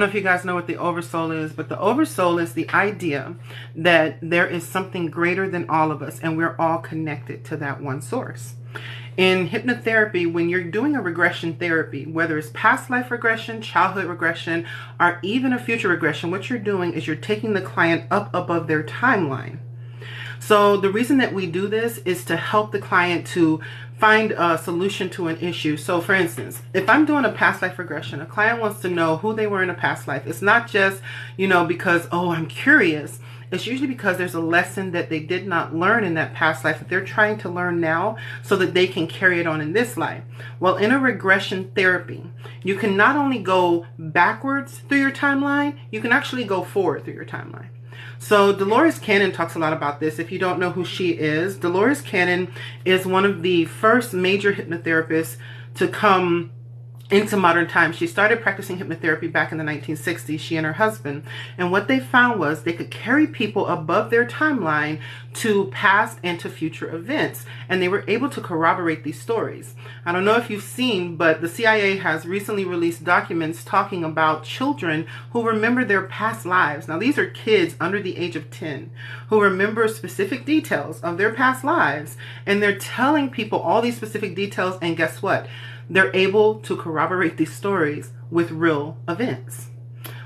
I don't know if you guys know what the Oversoul is, but the Oversoul is the idea that there is something greater than all of us and we're all connected to that one source. In hypnotherapy, when you're doing a regression therapy, whether it's past life regression, childhood regression, or even a future regression, what you're doing is you're taking the client up above their timeline. So the reason that we do this is to help the client to find a solution to an issue. So for instance, if I'm doing a past life regression, a client wants to know who they were in a past life. It's not just, because, oh, I'm curious. It's usually because there's a lesson that they did not learn in that past life that they're trying to learn now so that they can carry it on in this life. Well, in a regression therapy, you can not only go backwards through your timeline, you can actually go forward through your timeline. So Dolores Cannon talks a lot about this. If you don't know who she is, Dolores Cannon is one of the first major hypnotherapists to come into modern times. She started practicing hypnotherapy back in the 1960s, she and her husband. And what they found was they could carry people above their timeline to past and to future events. And they were able to corroborate these stories. I don't know if you've seen, but the CIA has recently released documents talking about children who remember their past lives. Now, these are kids under the age of 10 who remember specific details of their past lives. And they're telling people all these specific details. And guess what? They're able to corroborate these stories with real events.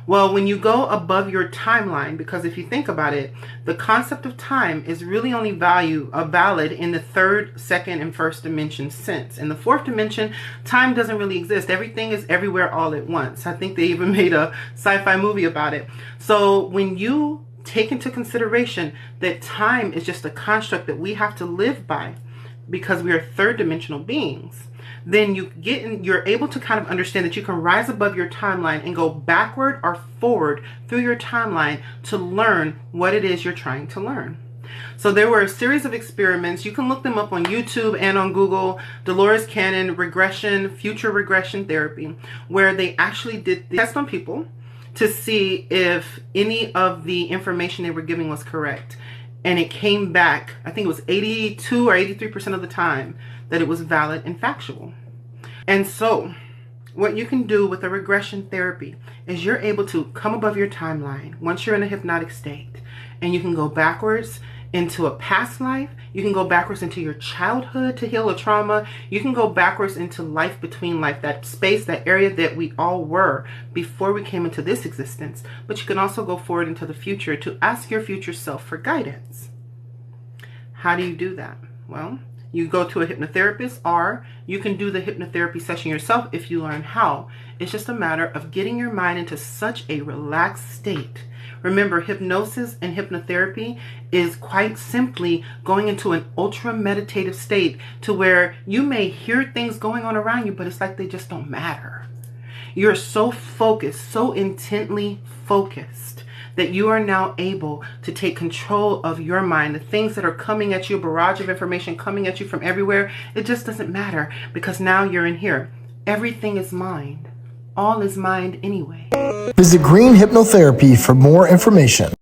Well, when you go above your timeline, because if you think about it, the concept of time is really only valid in the third, second, and first dimension sense. In the fourth dimension, time doesn't really exist. Everything is everywhere all at once. I think they even made a sci-fi movie about it. So when you take into consideration that time is just a construct that we have to live by because we are third dimensional beings, then you're able to kind of understand that you can rise above your timeline and go backward or forward through your timeline to learn what it is you're trying to learn. So there were a series of experiments. You can look them up on YouTube and on Google. Dolores Cannon regression, future regression therapy, where they actually did the test on people to see if any of the information they were giving was correct. And it came back, I think it was 82 or 83% of the time, that it was valid and factual. And so what you can do with a regression therapy is you're able to come above your timeline once you're in a hypnotic state, and you can go backwards into a past life. You can go backwards into your childhood to heal a trauma. You can go backwards into life between life, that space, that area that we all were before we came into this existence. But you can also go forward into the future to ask your future self for guidance. How do you do that? Well, you go to a hypnotherapist, or you can do the hypnotherapy session yourself if you learn how. It's just a matter of getting your mind into such a relaxed state. Remember, hypnosis and hypnotherapy is quite simply going into an ultra meditative state to where you may hear things going on around you, but it's like they just don't matter. You're so focused, so intently focused, that you are now able to take control of your mind. The things that are coming at you, a barrage of information coming at you from everywhere, it just doesn't matter because now you're in here. Everything is mind. All is mind anyway. Visit Green Hypnotherapy for more information.